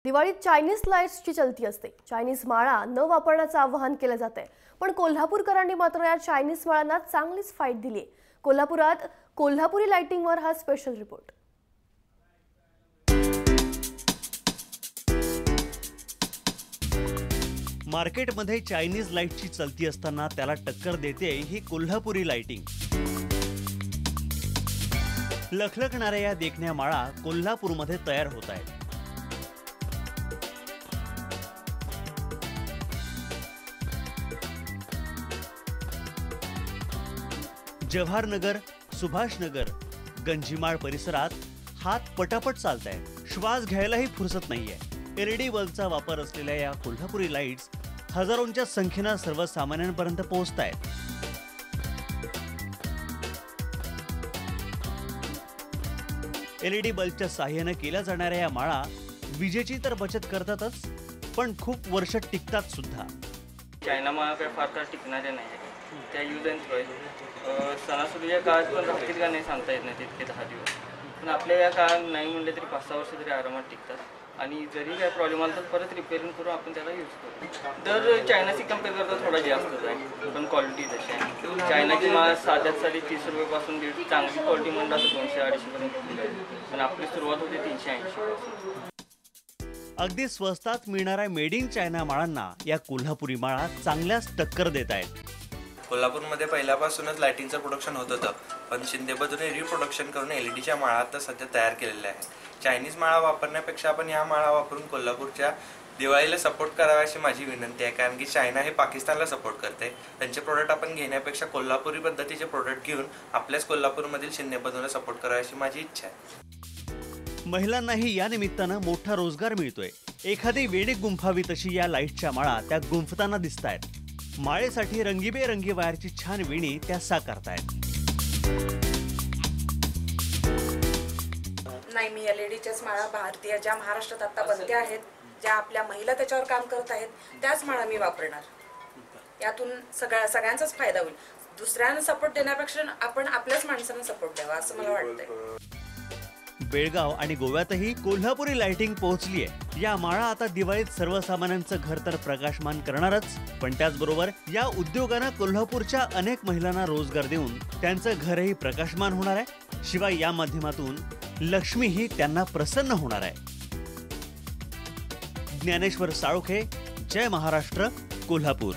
दिवाळीत चायनीज लाईट्सची चलती असते। चायनीज माळा न वापरण्याचं आवाहन केलं जाते, पण कोल्हापूरकरांनी मात्र या चायनीज माळांना चांगलीच फाईट दिली। कोल्हापुरात कोल्हापुरी लाइटिंगवर हा स्पेशल रिपोर्ट। मार्केटमध्ये चायनीज लाईटची चलती असताना त्याला टक्कर देते ही कोल्हापुरी लाइटिंग। लखलखणाऱ्या या देखण्या माळा कोल्हापूरमध्ये तयार होत आहेत। जवाहरनगर, सुभाषनगर, गंजीमाळ परिसरात हात पटापट चालतायत। श्वास घ्यायलाही फुरसत नाहीये। LED बल्बचा वापर असलेल्या या कोल्हापुरी लाईट्स हजारोंच्या संख्येने सर्वसामान्यांपर्यंत पोहोचतायत। LED बल्बच्या सहाय्याने केल्या जाणाऱ्या या माळा विजेची तर बचत करतातच, पण खूप वर्ष टिकतात सुद्धा। चायना माळा काही फार काळ टिकणाऱ्या नाही, त्या यूज अँड थ्रो आहेत। सणासुदीच्या काळात पण राहतील का नाही सांगता येत नाही तितके 10 दिवस, पण आपल्या या काळात नाही म्हणले तरी 5-6 वर्ष तरी आरामात टिकतात। आणि जरी काही प्रॉब्लेम आला तर परत रिपेअरिंग करून आपण त्याला यूज करू। तर चायनाची कम्पेअर करता थोडा जास्तच आहे, पण क्वालिटी तशी आहे। चायनाची माळ साध्यात साधी 30 रुपयापासून चांगली क्वालिटी म्हणलं तर 200-250 पर्यंत, पण आपली सुरुवात होते 380 पासून। अगदी स्वस्तात मिळणाऱ्या मेड इन चायना माळांना या कोल्हापुरी माळा चांगल्याच टक्कर देत आहेत। कोल्हापूरमध्ये पहिल्यापासूनच लाइटिंगचं प्रोडक्शन होत होतं, पण शिंदेबहादूरने रिप्रोडक्शन करून LEDच्या माळा आता सध्या तयार केलेल्या आहेत। चायनीज माळा वापरण्यापेक्षा आपण या माळा वापरून कोल्हापूरच्या दिवाळीला सपोर्ट करावा अशी माझी विनंती आहे, कारण की चायना हे पाकिस्तानला सपोर्ट करते। त्यांचे प्रोडक्ट आपण घेण्यापेक्षा कोल्हापुरी पद्धतीचे प्रोडक्ट घेऊन आपल्याच कोल्हापूरमधील शिंदेबहादूरला सपोर्ट करावा अशी माझी इच्छा आहे। महिलांनाही या निमित्तानं मोठा रोजगार मिळतोय। एखादी वेणी गुंफावी तशी या लाईटच्या माळा त्या गुंफताना दिसतायत। माळेसाठी रंगीबेरंगी वायरची छान वेणी त्या साकारतायत। नाही, मी LEDच्याच माळा भारतीय ज्या महाराष्ट्रात आता बनत्या आहेत, ज्या आपल्या महिला त्याच्यावर काम करत आहेत, त्याच माळा मी वापरणार। यातून सगळ्यांचाच फायदा होईल। दुसऱ्यांना सपोर्ट देण्यापेक्षा आपण आपल्याच माणसांना सपोर्ट द्यावा असं मला वाटतंय। बेळगाव आणि गोव्यातही कोल्हापुरी लाइटिंग पोहोचली आहे। या माळा आता दिवाळीत सर्वसामान्यांचं घर तर प्रकाशमान करणारच, पण त्याचबरोबर या उद्योगानं कोल्हापूरच्या अनेक महिलांना रोजगार देऊन त्यांचं घरही प्रकाशमान होणार आहे। शिवाय या माध्यमातून लक्ष्मीही त्यांना प्रसन्न होणार आहे। ज्ञानेश्वर साळुखे, जय महाराष्ट्र, कोल्हापूर।